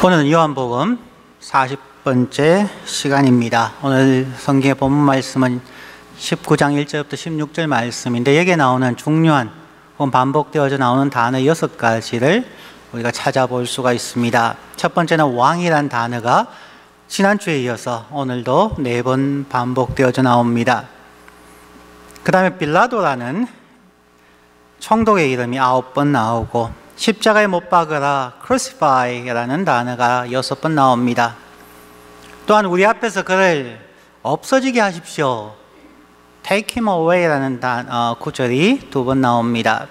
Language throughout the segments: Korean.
오늘은 요한복음 40번째 시간입니다. 오늘 성경의 본문 말씀은 19장 1절부터 16절 말씀인데, 여기에 나오는 중요한 혹은 반복되어져 나오는 단어 6가지를 우리가 찾아볼 수가 있습니다. 첫 번째는 왕이란 단어가 지난주에 이어서 오늘도 4번 반복되어져 나옵니다. 그 다음에 빌라도라는 총독의 이름이 9번 나오고, 십자가에 못 박으라, crucify라는 단어가 6번 나옵니다. 또한 우리 앞에서 그를 없어지게 하십시오, take him away라는 구절이 2번 나옵니다.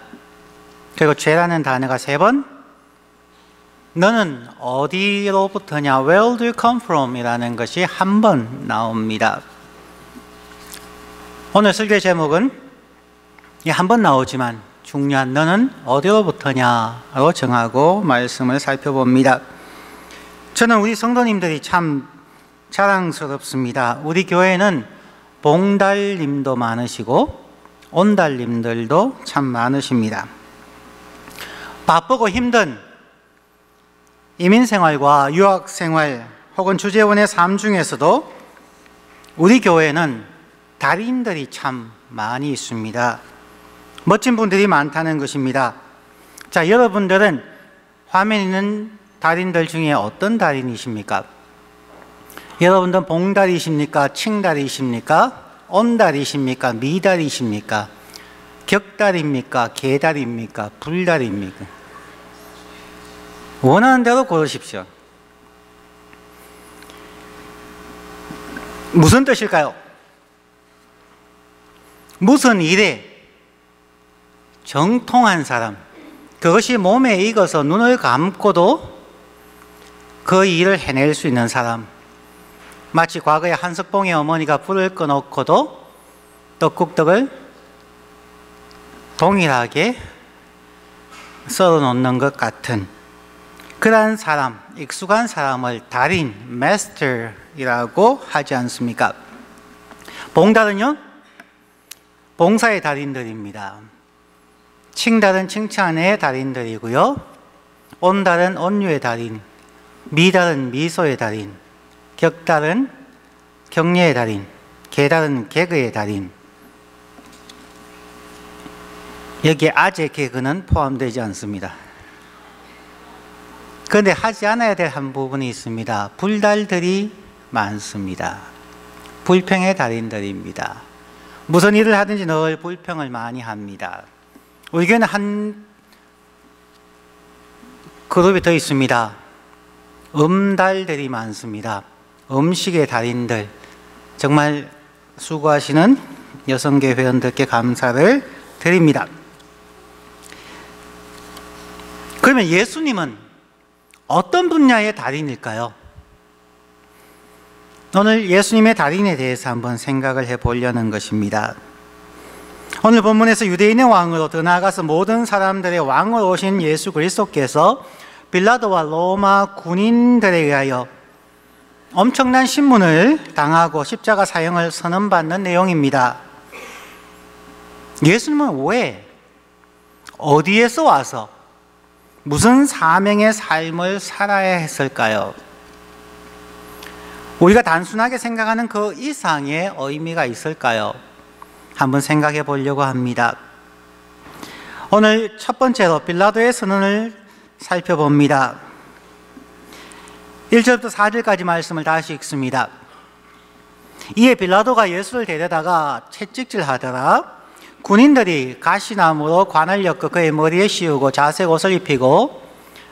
그리고 죄라는 단어가 3번, 너는 어디로부터냐, where do you come from 이라는 것이 1번 나옵니다. 오늘 설교의 제목은 1번 나오지만 중요한 너는 어디로부터냐로 정하고 말씀을 살펴봅니다. 저는 우리 성도님들이 참 자랑스럽습니다. 우리 교회는 봉달님도 많으시고 온달님들도 참 많으십니다. 바쁘고 힘든 이민생활과 유학생활 혹은 주재원의 삶 중에서도 우리 교회는 달인들이 참 많이 있습니다. 멋진 분들이 많다는 것입니다. 자, 여러분들은 화면에 있는 달인들 중에 어떤 달인이십니까? 여러분들은 봉달이십니까? 칭달이십니까? 온달이십니까? 미달이십니까? 격달입니까? 개달입니까? 불달입니까? 원하는 대로 고르십시오. 무슨 뜻일까요? 무슨 일에 정통한 사람, 그것이 몸에 익어서 눈을 감고도 그 일을 해낼 수 있는 사람, 마치 과거에 한석봉의 어머니가 불을 꺼놓고도 떡국떡을 동일하게 썰어 놓는 것 같은 그러한 사람, 익숙한 사람을 달인, 마스터이라고 하지 않습니까? 봉달은요, 봉사의 달인들입니다. 칭달은 칭찬의 달인들이고요, 온달은 온유의 달인, 미달은 미소의 달인, 격달은 격려의 달인, 개달은 개그의 달인. 여기에 아재 개그는 포함되지 않습니다. 그런데 하지 않아야 될 한 부분이 있습니다. 불달들이 많습니다. 불평의 달인들입니다. 무슨 일을 하든지 늘 불평을 많이 합니다. 우리 교회는 한 그룹이 더 있습니다. 음달들이 많습니다. 음식의 달인들, 정말 수고하시는 여성계 회원들께 감사를 드립니다. 그러면 예수님은 어떤 분야의 달인일까요? 오늘 예수님의 달인에 대해서 한번 생각을 해보려는 것입니다. 오늘 본문에서 유대인의 왕으로, 더 나아가서 모든 사람들의 왕으로 오신 예수 그리스도께서 빌라도와 로마 군인들에 의하여 엄청난 신문을 당하고 십자가 사형을 선언받는 내용입니다. 예수님은 왜, 어디에서 와서 무슨 사명의 삶을 살아야 했을까요? 우리가 단순하게 생각하는 그 이상의 의미가 있을까요? 한번 생각해 보려고 합니다. 오늘 첫 번째로 빌라도의 선언을 살펴봅니다. 1절부터 4절까지 말씀을 다시 읽습니다. 이에 빌라도가 예수를 데려다가 채찍질 하더라. 군인들이 가시나무로 관을 엮어 그의 머리에 씌우고 자색 옷을 입히고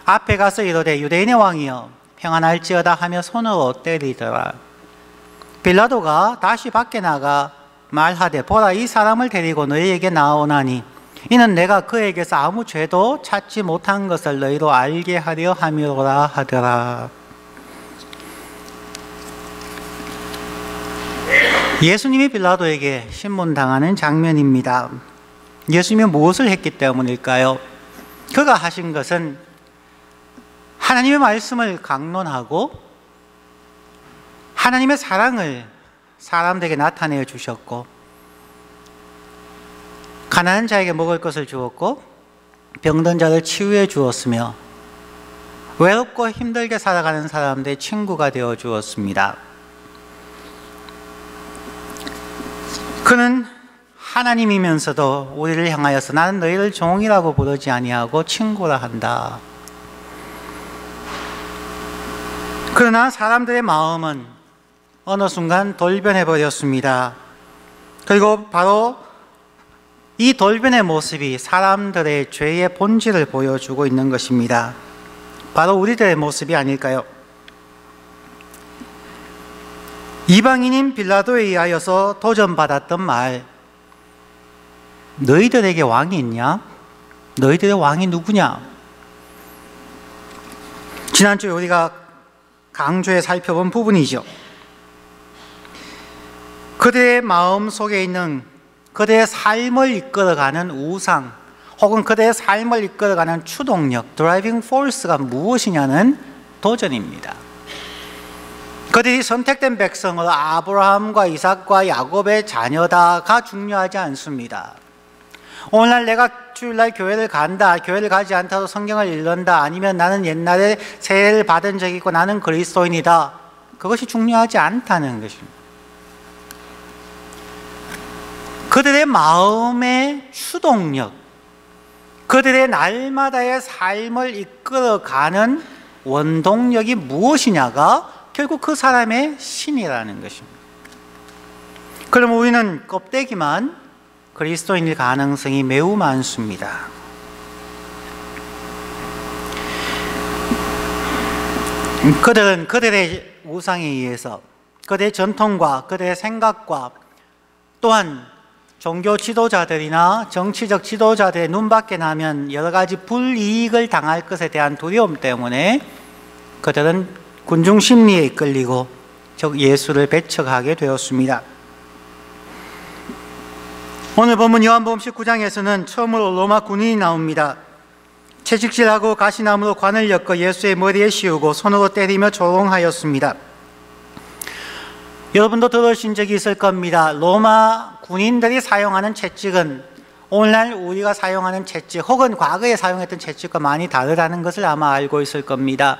앞에 가서 이르되 유대인의 왕이여 평안할지어다 하며 손으로 때리더라. 빌라도가 다시 밖에 나가 말하되 보라, 이 사람을 데리고 너희에게 나오나니 이는 내가 그에게서 아무 죄도 찾지 못한 것을 너희로 알게 하려 함이로라 하더라. 예수님이 빌라도에게 신문당하는 장면입니다. 예수님이 무엇을 했기 때문일까요? 그가 하신 것은 하나님의 말씀을 강론하고 하나님의 사랑을 사람들에게 나타내어 주셨고, 가난한 자에게 먹을 것을 주었고 병든 자를 치유해 주었으며 외롭고 힘들게 살아가는 사람들의 친구가 되어 주었습니다. 그는 하나님이면서도 우리를 향하여서 나는 너희를 종이라고 부르지 아니하고 친구라 한다. 그러나 사람들의 마음은 어느 순간 돌변해 버렸습니다. 그리고 바로 이 돌변의 모습이 사람들의 죄의 본질을 보여주고 있는 것입니다. 바로 우리들의 모습이 아닐까요? 이방인인 빌라도에 의하여서 도전받았던 말, 너희들에게 왕이 있냐? 너희들의 왕이 누구냐? 지난주에 우리가 강조해 살펴본 부분이죠. 그들의 마음 속에 있는 그들의 삶을 이끌어가는 우상, 혹은 그들의 삶을 이끌어가는 추동력, 드라이빙 포스가 무엇이냐는 도전입니다. 그들이 선택된 백성으로 아브라함과 이삭과 야곱의 자녀다가 중요하지 않습니다. 오늘날 내가 주일날 교회를 간다, 교회를 가지 않다도 성경을 읽는다, 아니면 나는 옛날에 세례를 받은 적이 있고 나는 그리스도인이다, 그것이 중요하지 않다는 것입니다. 그들의 마음의 추동력, 그들의 날마다의 삶을 이끌어가는 원동력이 무엇이냐가 결국 그 사람의 신이라는 것입니다. 그럼 우리는 껍데기만 그리스도인일 가능성이 매우 많습니다. 그들은 그들의 우상에 의해서 그들의 전통과 그들의 생각과 또한 종교 지도자들이나 정치적 지도자들의 눈밖에 나면 여러 가지 불이익을 당할 것에 대한 두려움 때문에 그들은 군중 심리에 이끌리고 즉 예수를 배척하게 되었습니다. 오늘 본문 요한복음 19장에서는 처음으로 로마 군인이 나옵니다. 채찍질하고 가시나무로 관을 엮어 예수의 머리에 씌우고 손으로 때리며 조롱하였습니다. 여러분도 들으신 적이 있을 겁니다. 로마 군인들이 사용하는 채찍은 오늘날 우리가 사용하는 채찍 혹은 과거에 사용했던 채찍과 많이 다르다는 것을 아마 알고 있을 겁니다.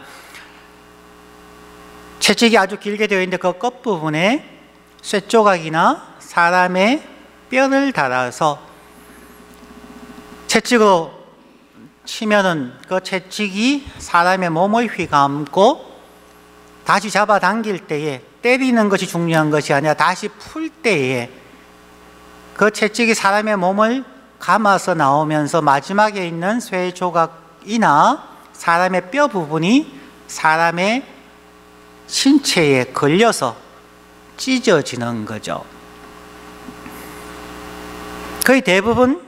채찍이 아주 길게 되어 있는데 그 끝부분에 쇠조각이나 사람의 뼈를 달아서 채찍으로 치면은 그 채찍이 사람의 몸을 휘감고 다시 잡아당길 때에 때리는 것이 중요한 것이 아니라 다시 풀 때에 그 채찍이 사람의 몸을 감아서 나오면서 마지막에 있는 쇠 조각이나 사람의 뼈 부분이 사람의 신체에 걸려서 찢어지는 거죠. 거의 대부분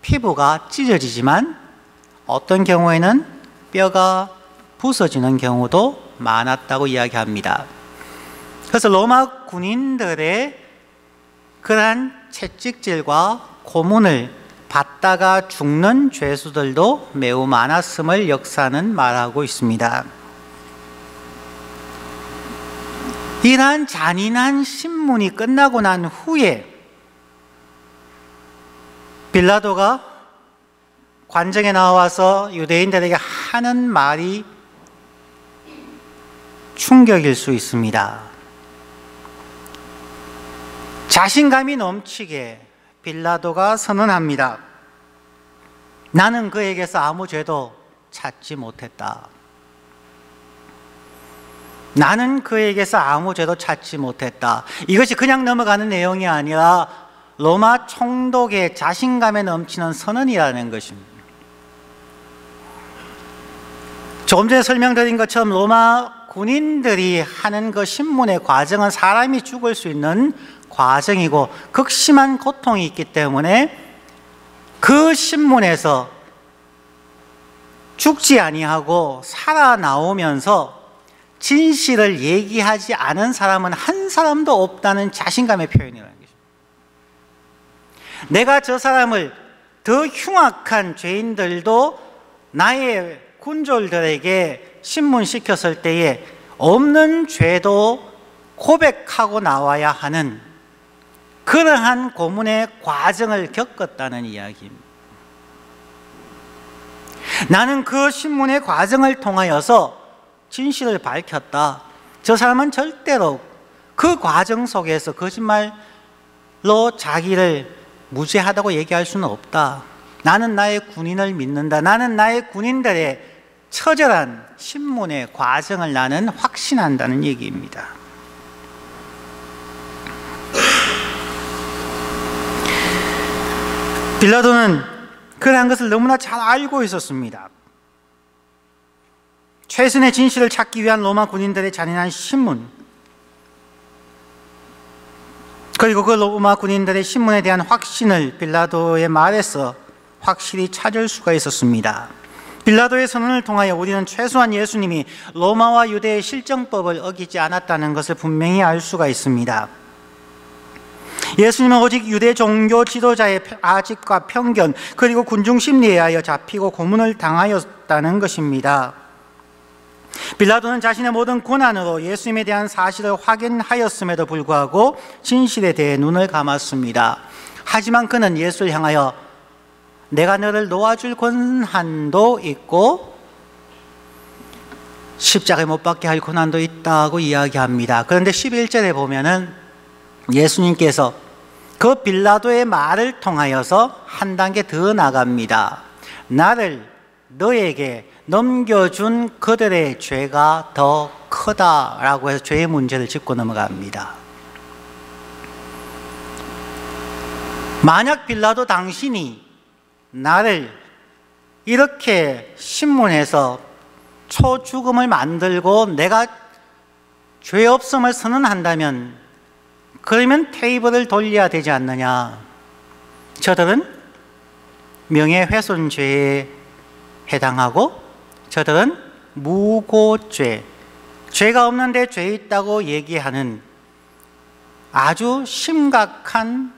피부가 찢어지지만 어떤 경우에는 뼈가 부서지는 경우도 많았다고 이야기합니다. 그래서 로마 군인들의 그러한 채찍질과 고문을 받다가 죽는 죄수들도 매우 많았음을 역사는 말하고 있습니다. 이러한 잔인한 신문이 끝나고 난 후에 빌라도가 관정에 나와서 유대인들에게 하는 말이 충격일 수 있습니다. 자신감이 넘치게 빌라도가 선언합니다. 나는 그에게서 아무 죄도 찾지 못했다. 나는 그에게서 아무 죄도 찾지 못했다. 이것이 그냥 넘어가는 내용이 아니라 로마 총독의 자신감에 넘치는 선언이라는 것입니다. 조금 전에 설명드린 것처럼 로마 군인들이 하는 그 신문의 과정은 사람이 죽을 수 있는 과정이고 극심한 고통이 있기 때문에 그 신문에서 죽지 아니하고 살아나오면서 진실을 얘기하지 않은 사람은 한 사람도 없다는 자신감의 표현이라는 것입니다. 내가 저 사람을 더 흉악한 죄인들도 나의 군졸들에게 신문시켰을 때에 없는 죄도 고백하고 나와야 하는 그러한 고문의 과정을 겪었다는 이야기입니다. 나는 그 신문의 과정을 통하여서 진실을 밝혔다. 저 사람은 절대로 그 과정 속에서 거짓말로 자기를 무죄하다고 얘기할 수는 없다. 나는 나의 군인을 믿는다. 나는 나의 군인들의 처절한 신문의 과정을 나는 확신한다는 얘기입니다. 빌라도는 그러한 것을 너무나 잘 알고 있었습니다. 최선의 진실을 찾기 위한 로마 군인들의 잔인한 신문, 그리고 그 로마 군인들의 신문에 대한 확신을 빌라도의 말에서 확실히 찾을 수가 있었습니다. 빌라도의 선언을 통하여 우리는 최소한 예수님이 로마와 유대의 실정법을 어기지 않았다는 것을 분명히 알 수가 있습니다. 예수님은 오직 유대 종교 지도자의 아집과 편견, 그리고 군중 심리에 의하여 잡히고 고문을 당하였다는 것입니다. 빌라도는 자신의 모든 고난으로 예수님에 대한 사실을 확인하였음에도 불구하고 진실에 대해 눈을 감았습니다. 하지만 그는 예수를 향하여 내가 너를 놓아줄 권한도 있고 십자가에 못 박게 할 권한도 있다고 이야기합니다. 그런데 11절에 보면은 예수님께서 그 빌라도의 말을 통하여서 한 단계 더 나갑니다. 나를 너에게 넘겨준 그들의 죄가 더 크다라고 해서 죄의 문제를 짚고 넘어갑니다. 만약 빌라도 당신이 나를 이렇게 신문에서 초죽음을 만들고 내가 죄 없음을 선언한다면 그러면 테이블을 돌려야 되지 않느냐. 저들은 명예훼손죄에 해당하고 저들은 무고죄, 죄가 없는데 죄 있다고 얘기하는 아주 심각한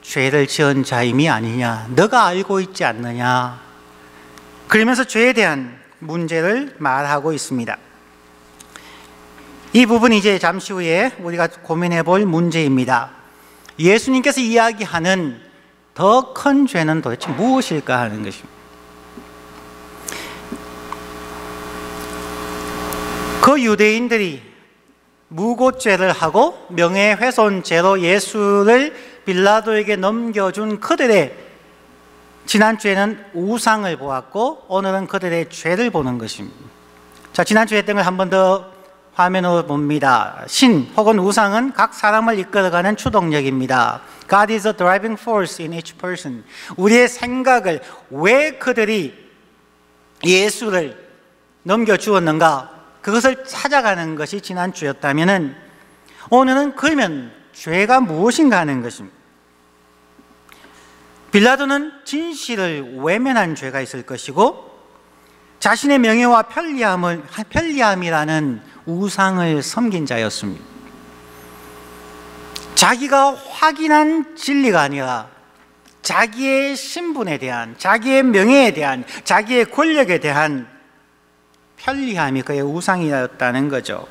죄를 지은 자임이 아니냐. 너가 알고 있지 않느냐. 그러면서 죄에 대한 문제를 말하고 있습니다. 이 부분이 이제 잠시 후에 우리가 고민해 볼 문제입니다. 예수님께서 이야기하는 더 큰 죄는 도대체 무엇일까 하는 것입니다. 그 유대인들이 무고죄를 하고 명예훼손죄로 예수를 빌라도에게 넘겨준 그들의 지난주에는 우상을 보았고 오늘은 그들의 죄를 보는 것입니다. 자, 지난주에 했던 걸 한 번 더 화면으로 봅니다. 신 혹은 우상은 각 사람을 이끌어가는 추동력입니다. God is a driving force in each person. 우리의 생각을 왜 그들이 예수를 넘겨주었는가, 그것을 찾아가는 것이 지난주였다면 오늘은 그러면 죄가 무엇인가 하는 것입니다. 빌라도는 진실을 외면한 죄가 있을 것이고 자신의 명예와 편리함이라는 우상을 섬긴 자였습니다. 자기가 확인한 진리가 아니라 자기의 신분에 대한, 자기의 명예에 대한, 자기의 권력에 대한 편리함이 그의 우상이었다는 거죠.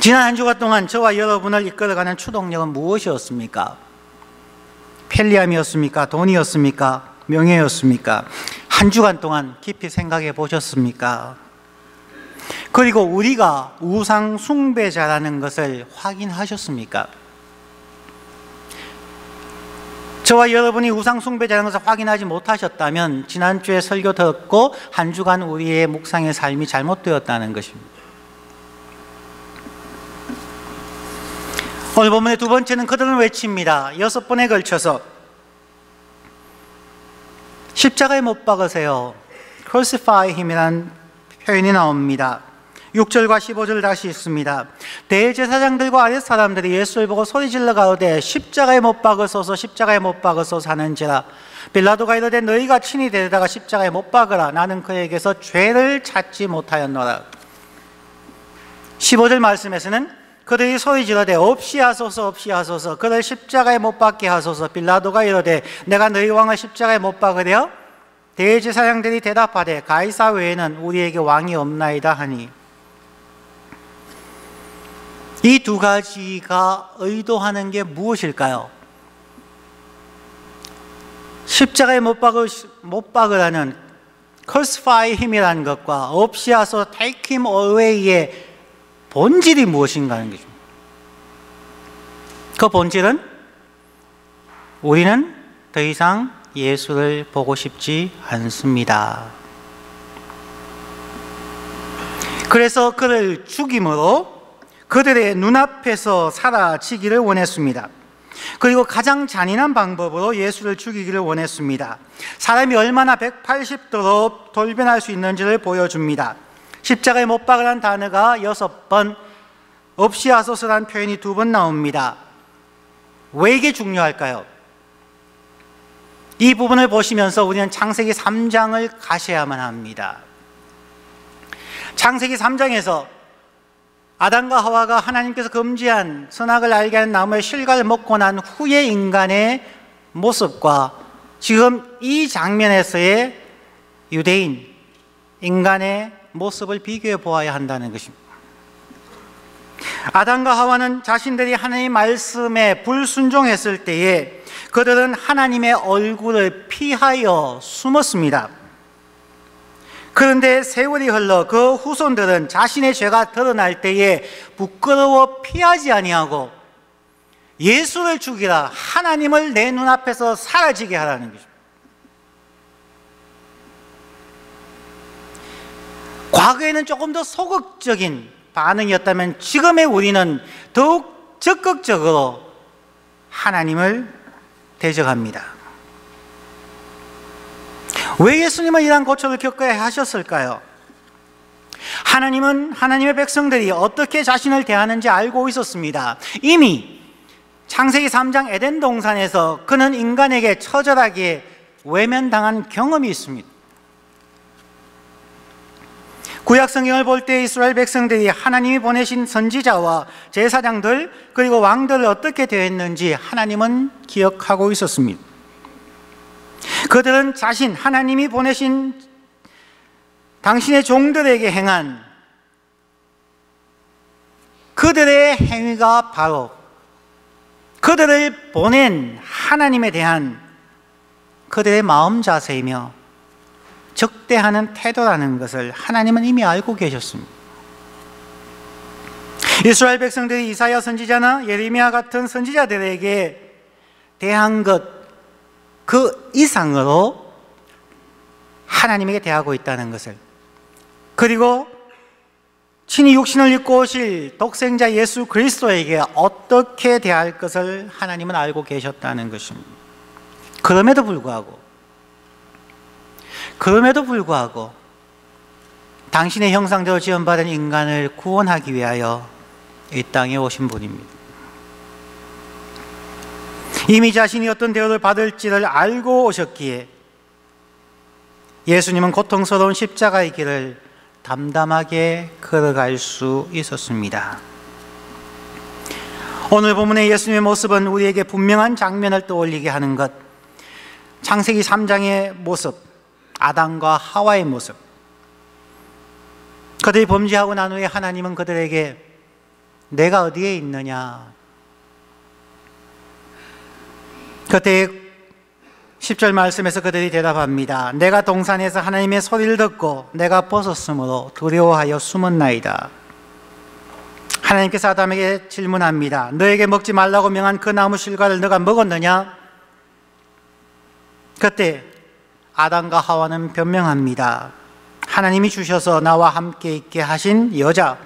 지난 한 주간 동안 저와 여러분을 이끌어가는 추동력은 무엇이었습니까? 편리함이었습니까? 돈이었습니까? 명예였습니까? 한 주간 동안 깊이 생각해 보셨습니까? 그리고 우리가 우상 숭배자라는 것을 확인하셨습니까? 저와 여러분이 우상 숭배자라는 것을 확인하지 못하셨다면 지난주에 설교 듣고 한 주간 우리의 묵상의 삶이 잘못되었다는 것입니다. 오늘 본문의 두 번째는 그들은 외칩니다. 6번에 걸쳐서 십자가에 못 박으세요. Crucify him이라는 표현이 나옵니다. 6절과 15절 다시 읽습니다. 대제사장들과 아랫 사람들이 예수를 보고 소리질러 가로되 십자가에 못 박으소서, 십자가에 못 박으소서 하는지라. 빌라도가 이르되 너희가 친히 데려다가 십자가에 못 박으라. 나는 그에게서 죄를 찾지 못하였노라. 15절 말씀에서는 그들이 소리 지르되 없이 하소서, 없이 하소서, 그를 십자가에 못 박게 하소서. 빌라도가 이르되 내가 너희 왕을 십자가에 못 박으랴? 대제사장들이 대답하되 가이사 외에는 우리에게 왕이 없나이다 하니. 이 두 가지가 의도하는 게 무엇일까요? 십자가에 못 박으라는 crucify him이라는 것과 없이 하소 take him away의 본질이 무엇인가 하는 거죠. 그 본질은 우리는 더 이상 예수를 보고 싶지 않습니다. 그래서 그를 죽임으로 그들의 눈앞에서 사라지기를 원했습니다. 그리고 가장 잔인한 방법으로 예수를 죽이기를 원했습니다. 사람이 얼마나 180도로 돌변할 수 있는지를 보여줍니다. 십자가에 못 박으라는 단어가 6번, 없이 하소서라는 표현이 2번 나옵니다. 왜 이게 중요할까요? 이 부분을 보시면서 우리는 창세기 3장을 가셔야만 합니다. 창세기 3장에서 아담과 하와가 하나님께서 금지한 선악을 알게 하는 나무의 실과를 먹고 난 후의 인간의 모습과 지금 이 장면에서의 유대인 인간의 모습을 비교해 보아야 한다는 것입니다. 아담과 하와는 자신들이 하나님의 말씀에 불순종했을 때에 그들은 하나님의 얼굴을 피하여 숨었습니다. 그런데 세월이 흘러 그 후손들은 자신의 죄가 드러날 때에 부끄러워 피하지 아니하고 예수를 죽이라, 하나님을 내 눈앞에서 사라지게 하라는 것입니다. 과거에는 조금 더 소극적인 반응이었다면 지금의 우리는 더욱 적극적으로 하나님을 대적합니다. 왜 예수님은 이러한 고초를 겪어야 하셨을까요? 하나님은 하나님의 백성들이 어떻게 자신을 대하는지 알고 있었습니다. 이미 창세기 3장 에덴 동산에서 그는 인간에게 처절하게 외면당한 경험이 있습니다. 구약 성경을 볼 때 이스라엘 백성들이 하나님이 보내신 선지자와 제사장들 그리고 왕들을 어떻게 대했는지 하나님은 기억하고 있었습니다. 그들은 자신 하나님이 보내신 당신의 종들에게 행한 그들의 행위가 바로 그들을 보낸 하나님에 대한 그들의 마음 자세이며 적대하는 태도라는 것을 하나님은 이미 알고 계셨습니다. 이스라엘 백성들이 이사야 선지자나 예레미야 같은 선지자들에게 대한 것 그 이상으로 하나님에게 대하고 있다는 것을, 그리고 친히 육신을 입고 오실 독생자 예수 그리스도에게 어떻게 대할 것을 하나님은 알고 계셨다는 것입니다. 그럼에도 불구하고 당신의 형상대로 지음받은 인간을 구원하기 위하여 이 땅에 오신 분입니다. 이미 자신이 어떤 대우를 받을지를 알고 오셨기에 예수님은 고통스러운 십자가의 길을 담담하게 걸어갈 수 있었습니다. 오늘 본문의 예수님의 모습은 우리에게 분명한 장면을 떠올리게 하는 것, 창세기 3장의 모습, 아담과 하와의 모습. 그들이 범죄하고 난 후에 하나님은 그들에게 내가 어디에 있느냐, 그때 10절 말씀에서 그들이 대답합니다. 내가 동산에서 하나님의 소리를 듣고 내가 벗었으므로 두려워하여 숨었나이다. 하나님께서 아담에게 질문합니다. 너에게 먹지 말라고 명한 그 나무 실과를 너가 먹었느냐? 그때 아담과 하와는 변명합니다. 하나님이 주셔서 나와 함께 있게 하신 여자,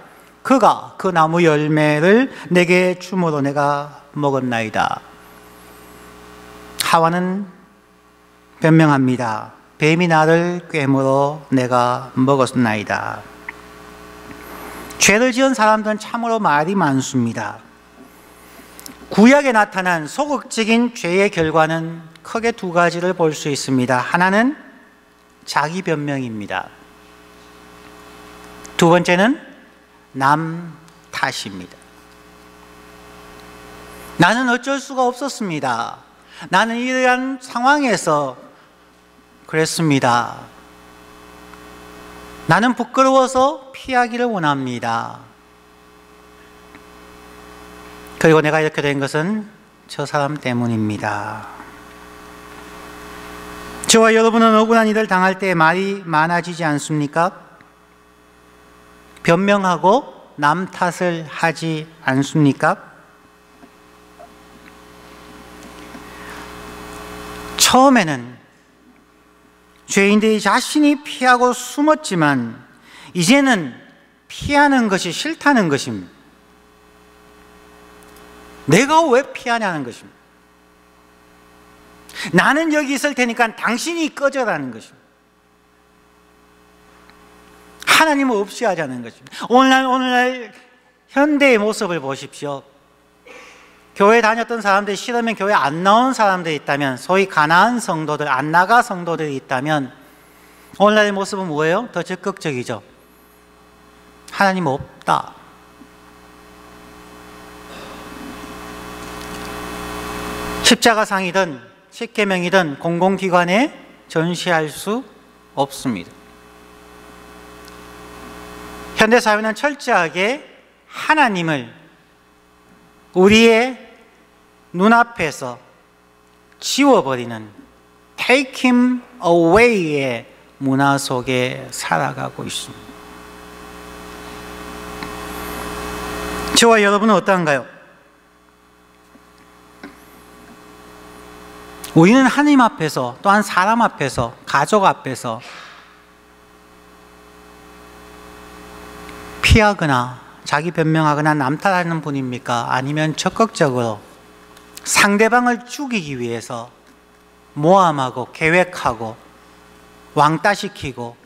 그가 그 나무 열매를 내게 줌으로 내가 먹었나이다. 하와는 변명합니다. 뱀이 나를 꿰물어 내가 먹었나이다. 죄를 지은 사람들은 참으로 말이 많습니다. 구약에 나타난 소극적인 죄의 결과는 크게 2가지를 볼 수 있습니다. 하나는 자기 변명입니다. 2번째는 남 탓입니다. 나는 어쩔 수가 없었습니다. 나는 이러한 상황에서 그랬습니다. 나는 부끄러워서 피하기를 원합니다. 그리고 내가 이렇게 된 것은 저 사람 때문입니다. 저와 여러분은 억울한 일을 당할 때 말이 많아지지 않습니까? 변명하고 남 탓을 하지 않습니까? 처음에는 죄인들이 자신이 피하고 숨었지만 이제는 피하는 것이 싫다는 것입니다. 내가 왜 피하냐는 것입니다. 나는 여기 있을 테니까 당신이 꺼져라는 것입니다. 하나님을 없이 하자는 것입니다. 오늘날 현대의 모습을 보십시오. 교회 다녔던 사람들이 싫으면 교회 안 나온 사람들이 있다면, 소위 가난한 성도들, 안 나가 성도들이 있다면, 오늘날의 모습은 뭐예요? 더 적극적이죠. 하나님 없다. 십자가상이든 십계명이든 공공기관에 전시할 수 없습니다. 현대사회는 철저하게 하나님을 우리의 눈앞에서 지워버리는 Take Him Away의 문화 속에 살아가고 있습니다. 저와 여러분은 어떠한가요? 우리는 하나님 앞에서, 또한 사람 앞에서, 가족 앞에서 피하거나 자기 변명하거나 남 탓하는 분입니까? 아니면 적극적으로 상대방을 죽이기 위해서 모함하고 계획하고 왕따시키고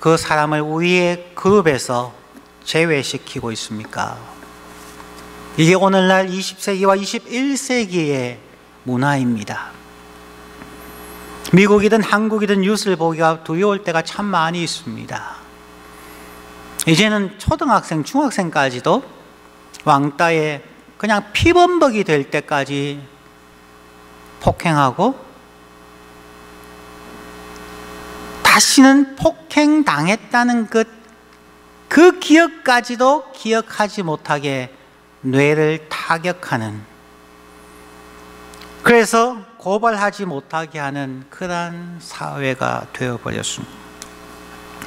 그 사람을 우리의 그룹에서 제외시키고 있습니까? 이게 오늘날 20세기와 21세기의 문화입니다. 미국이든 한국이든 뉴스를 보기가 두려울 때가 참 많이 있습니다. 이제는 초등학생, 중학생까지도 왕따에 그냥 피범벅이 될 때까지 폭행하고 다시는 폭행당했다는 그 기억까지도 기억하지 못하게 뇌를 타격하는, 그래서 고발하지 못하게 하는 그러한 사회가 되어버렸습니다.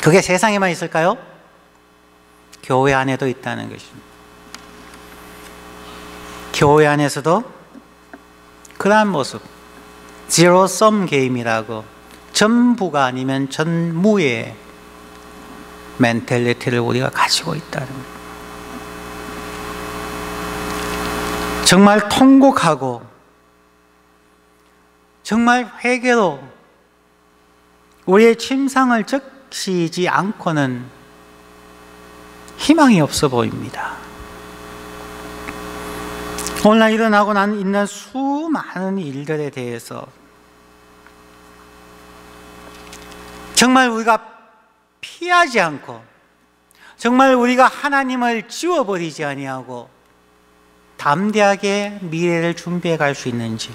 그게 세상에만 있을까요? 교회 안에도 있다는 것입니다. 교회 안에서도 그러한 모습, 제로 썸 게임이라고 전부가 아니면 전무의 멘탈리티를 우리가 가지고 있다는 거예요. 정말 통곡하고 정말 회개로 우리의 침상을 적시지 않고는 희망이 없어 보입니다. 오늘 일어나고 있는 수많은 일들에 대해서 정말 우리가 피하지 않고, 정말 우리가 하나님을 지워버리지 아니하고 담대하게 미래를 준비해 갈 수 있는지,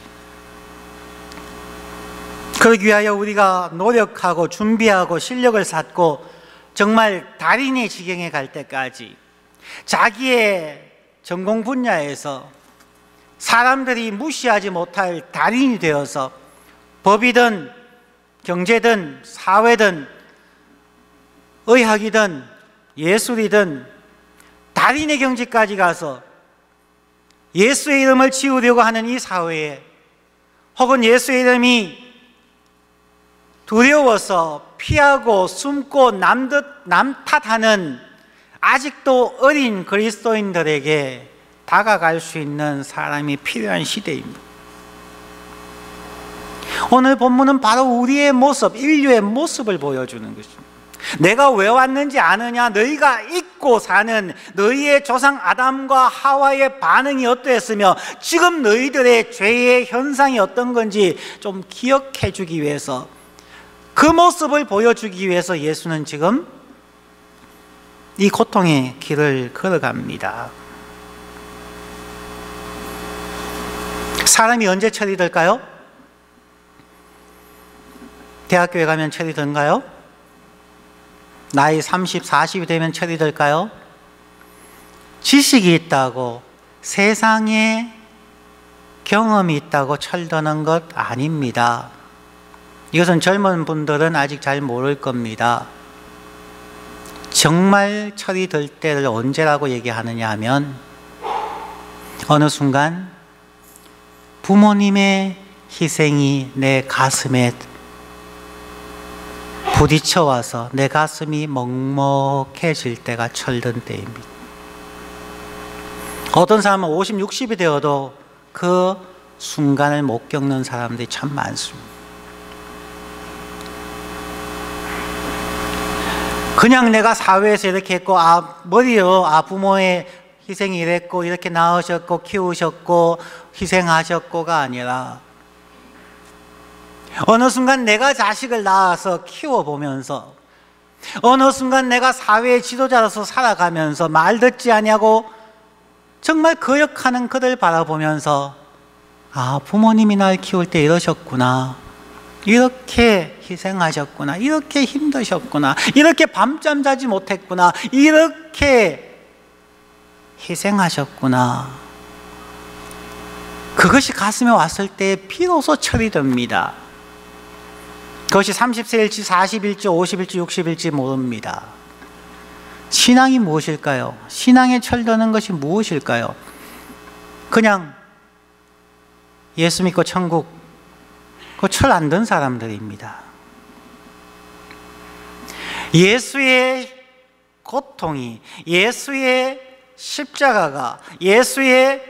그러기 위하여 우리가 노력하고 준비하고 실력을 쌓고 정말 달인의 지경에 갈 때까지 자기의 전공 분야에서 사람들이 무시하지 못할 달인이 되어서 법이든 경제든 사회든 의학이든 예술이든 달인의 경지까지 가서 예수의 이름을 지우려고 하는 이 사회에, 혹은 예수의 이름이 두려워서 피하고 숨고 남 탓하는 아직도 어린 그리스도인들에게 다가갈 수 있는 사람이 필요한 시대입니다. 오늘 본문은 바로 우리의 모습, 인류의 모습을 보여주는 것입니다. 내가 왜 왔는지 아느냐? 너희가 잊고 사는 너희의 조상 아담과 하와의 반응이 어떠했으며 지금 너희들의 죄의 현상이 어떤 건지 좀 기억해 주기 위해서, 그 모습을 보여주기 위해서 예수는 지금 이 고통의 길을 걸어갑니다. 사람이 언제 철이 들까요? 대학교에 가면 철이 든가요? 나이 30, 40이 되면 철이 들까요? 지식이 있다고 세상에 경험이 있다고 철드는 것 아닙니다. 이것은 젊은 분들은 아직 잘 모를 겁니다. 정말 철이 들 때를 언제라고 얘기하느냐 하면 어느 순간 부모님의 희생이 내 가슴에 부딪혀와서 내 가슴이 먹먹해질 때가 철든 때입니다. 어떤 사람은 50, 60이 되어도 그 순간을 못 겪는 사람들이 참 많습니다. 그냥 내가 사회에서 이렇게 했고, 머리요, 부모의 희생이 이랬고, 이렇게 낳으셨고, 키우셨고, 희생하셨고가 아니라, 어느 순간 내가 자식을 낳아서 키워보면서, 어느 순간 내가 사회의 지도자로서 살아가면서 말 듣지 아니하고 정말 거역하는 그들 바라보면서 부모님이 날 키울 때 이러셨구나, 이렇게 희생하셨구나, 이렇게 힘드셨구나, 이렇게 밤잠 자지 못했구나, 이렇게 희생하셨구나. 그것이 가슴에 왔을 때 비로소 철이 듭니다. 그것이 30세일지 40일지 50일지 60일지 모릅니다. 신앙이 무엇일까요? 신앙에 철드는 것이 무엇일까요? 그냥 예수 믿고 천국, 그 철 안 든 사람들입니다. 예수의 고통이, 예수의 십자가가, 예수의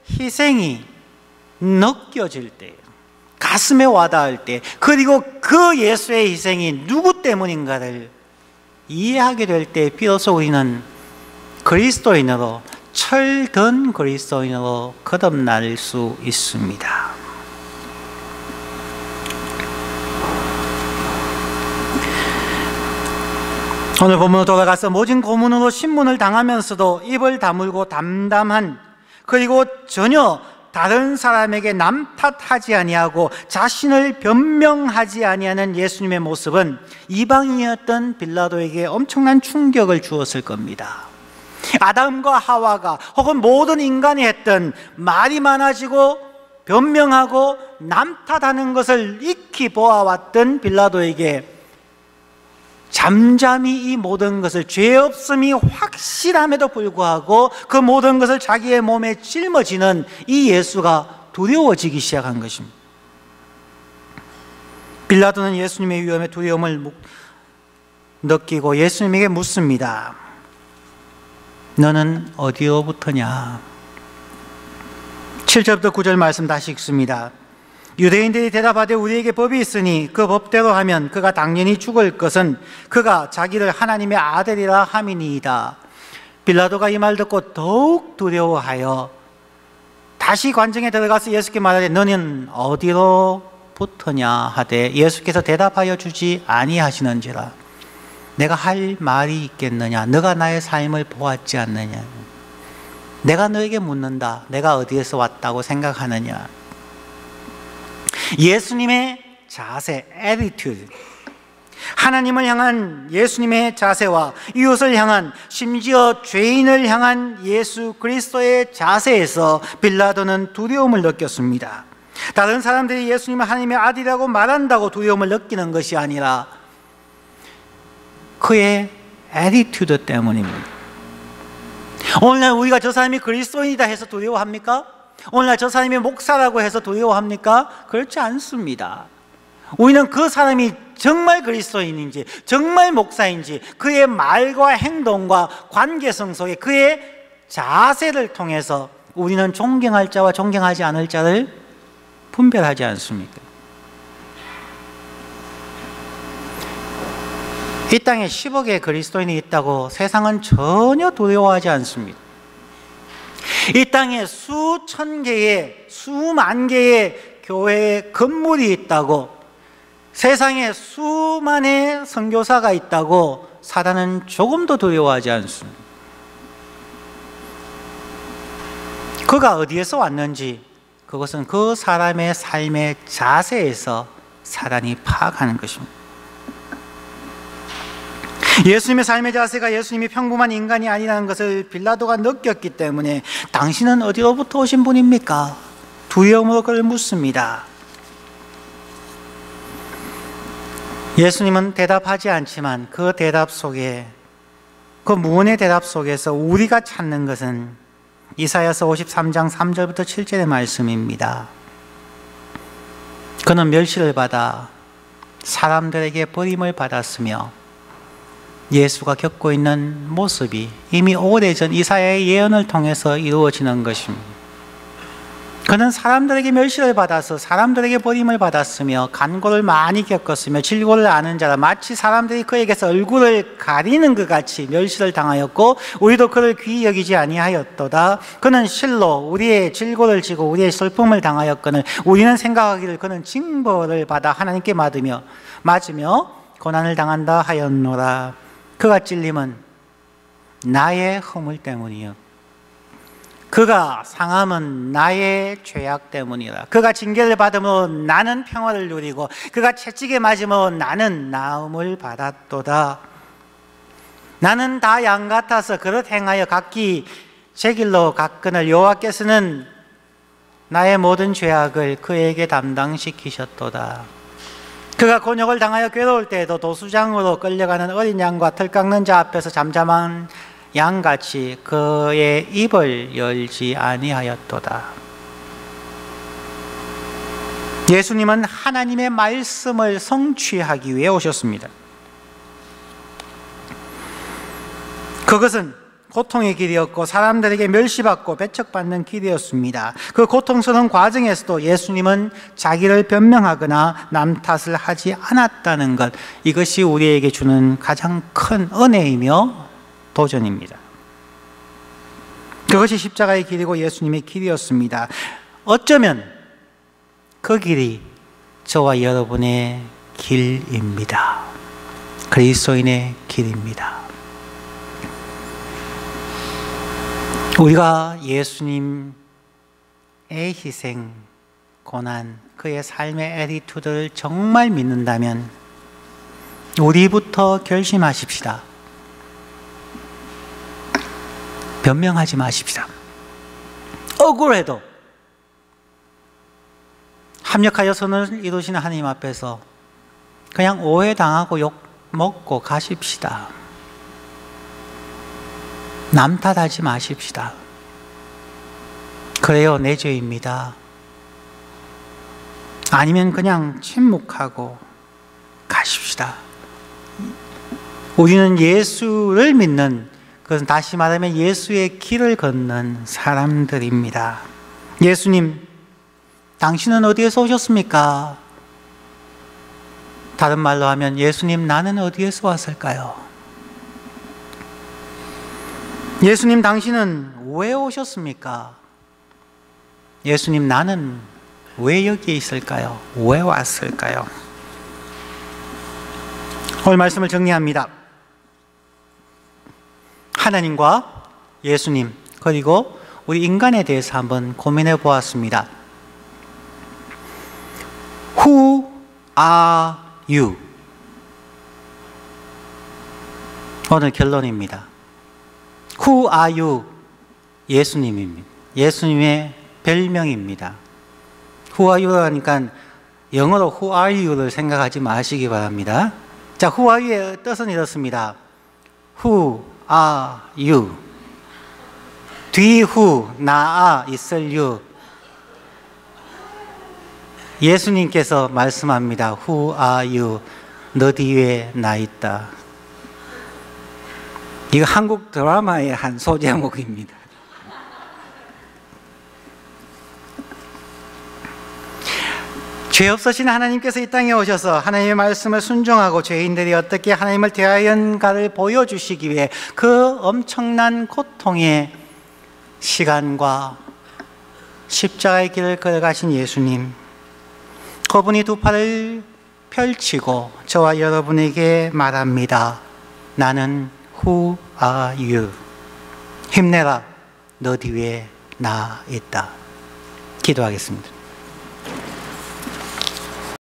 희생이 느껴질 때, 가슴에 와닿을 때, 그리고 그 예수의 희생이 누구 때문인가를 이해하게 될 때 비로소 우리는 그리스도인으로, 철든 그리스도인으로 거듭날 수 있습니다. 오늘 본문으로 돌아가서 모진 고문으로 신문을 당하면서도 입을 다물고 담담한, 그리고 전혀 다른 사람에게 남 탓하지 아니하고 자신을 변명하지 아니하는 예수님의 모습은 이방인이었던 빌라도에게 엄청난 충격을 주었을 겁니다. 아담과 하와가 혹은 모든 인간이 했던 말이 많아지고 변명하고 남 탓하는 것을 익히 보아왔던 빌라도에게 잠잠히 이 모든 것을, 죄 없음이 확실함에도 불구하고 그 모든 것을 자기의 몸에 짊어지는 이 예수가 두려워지기 시작한 것입니다. 빌라도는 예수님의 위험에 두려움을 느끼고 예수님에게 묻습니다. 너는 어디로부터냐? 7절부터 9절 말씀 다시 읽습니다. 유대인들이 대답하되 우리에게 법이 있으니 그 법대로 하면 그가 당연히 죽을 것은 그가 자기를 하나님의 아들이라 함이니이다. 빌라도가 이 말 듣고 더욱 두려워하여 다시 관정에 들어가서 예수께 말하되 너는 어디로부터냐 하되 예수께서 대답하여 주지 아니하시는지라. 내가 할 말이 있겠느냐? 너가 나의 삶을 보았지 않느냐? 내가 너에게 묻는다. 내가 어디에서 왔다고 생각하느냐? 예수님의 자세, attitude, 하나님을 향한 예수님의 자세와 이웃을 향한, 심지어 죄인을 향한 예수 그리스도의 자세에서 빌라도는 두려움을 느꼈습니다. 다른 사람들이 예수님을 하나님의 아들이라고 말한다고 두려움을 느끼는 것이 아니라 그의 attitude 때문입니다. 오늘날 우리가 저 사람이 그리스도인이다 해서 두려워합니까? 오늘날 저 사람이 목사라고 해서 두려워합니까? 그렇지 않습니다. 우리는 그 사람이 정말 그리스도인인지, 정말 목사인지, 그의 말과 행동과 관계성 속에 그의 자세를 통해서 우리는 존경할 자와 존경하지 않을 자를 분별하지 않습니까? 이 땅에 10억의 그리스도인이 있다고 세상은 전혀 두려워하지 않습니다. 이 땅에 수천 개의, 수만 개의 교회의 건물이 있다고, 세상에 수만의 선교사가 있다고 사단은 조금도 두려워하지 않습니다. 그가 어디에서 왔는지 그것은 그 사람의 삶의 자세에서 사단이 파악하는 것입니다. 예수님의 삶의 자세가 예수님이 평범한 인간이 아니라는 것을 빌라도가 느꼈기 때문에 당신은 어디로부터 오신 분입니까? 두려움으로 그를 묻습니다. 예수님은 대답하지 않지만 그 대답 속에, 그 무언의 대답 속에서 우리가 찾는 것은 이사야서 53장 3절부터 7절의 말씀입니다. 그는 멸시를 받아 사람들에게 버림을 받았으며 예수가 겪고 있는 모습이 이미 오래전 이사야의 예언을 통해서 이루어지는 것입니다. 그는 사람들에게 멸시를 받아서 사람들에게 버림을 받았으며 간고를 많이 겪었으며 질고를 아는 자라 마치 사람들이 그에게서 얼굴을 가리는 것 같이 멸시를 당하였고 우리도 그를 귀히 여기지 아니하였도다. 그는 실로 우리의 질고를 지고 우리의 슬픔을 당하였거늘 우리는 생각하기를 그는 징벌을 받아 하나님께 맞으며 고난을 당한다 하였노라. 그가 찔림은 나의 허물 때문이요 그가 상함은 나의 죄악 때문이라. 그가 징계를 받으므로 나는 평화를 누리고 그가 채찍에 맞으므로 나는 나음을 받았도다. 나는 다 양 같아서 그릇 행하여 각기 제 길로 갔거늘 여호와께서는 나의 모든 죄악을 그에게 담당시키셨도다. 그가 곤욕을 당하여 괴로울 때에도 도수장으로 끌려가는 어린 양과 털 깎는 자 앞에서 잠잠한 양같이 그의 입을 열지 아니하였도다. 예수님은 하나님의 말씀을 성취하기 위해 오셨습니다. 그것은 고통의 길이었고 사람들에게 멸시받고 배척받는 길이었습니다. 그 고통스러운 과정에서도 예수님은 자기를 변명하거나 남 탓을 하지 않았다는 것, 이것이 우리에게 주는 가장 큰 은혜이며 도전입니다. 그것이 십자가의 길이고 예수님의 길이었습니다. 어쩌면 그 길이 저와 여러분의 길입니다. 그리스도인의 길입니다. 우리가 예수님의 희생, 고난, 그의 삶의 애티튜드를 정말 믿는다면 우리부터 결심하십시다. 변명하지 마십시다. 억울해도 합력하여 선을 이루시는 하나님 앞에서 그냥 오해당하고 욕 먹고 가십시다. 남 탓하지 마십시다. 그래요, 내 죄입니다. 아니면 그냥 침묵하고 가십시다. 우리는 예수를 믿는, 그것은 다시 말하면 예수의 길을 걷는 사람들입니다. 예수님, 당신은 어디에서 오셨습니까? 다른 말로 하면 예수님, 나는 어디에서 왔을까요? 예수님, 당신은 왜 오셨습니까? 예수님, 나는 왜 여기에 있을까요? 왜 왔을까요? 오늘 말씀을 정리합니다. 하나님과 예수님, 그리고 우리 인간에 대해서 한번 고민해 보았습니다. Who are you? 오늘 결론입니다. Who are you? 예수님입니다. 예수님의 별명입니다. Who are you? 하니까 영어로 Who are you를 생각하지 마시기 바랍니다. 자, Who are you의 뜻은 이렇습니다. Who are you? 뒤 who, 나아, 있을 you. 예수님께서 말씀합니다. Who are you? 너 뒤에 나 있다. 이거 한국 드라마의 한 소제목입니다. 죄 없으신 하나님께서 이 땅에 오셔서 하나님의 말씀을 순종하고 죄인들이 어떻게 하나님을 대하였는가를 보여주시기 위해 그 엄청난 고통의 시간과 십자가의 길을 걸어가신 예수님, 그분이 두 팔을 펼치고 저와 여러분에게 말합니다. 나는 Who are you? 힘내라, 너 뒤에 나 있다. 기도하겠습니다.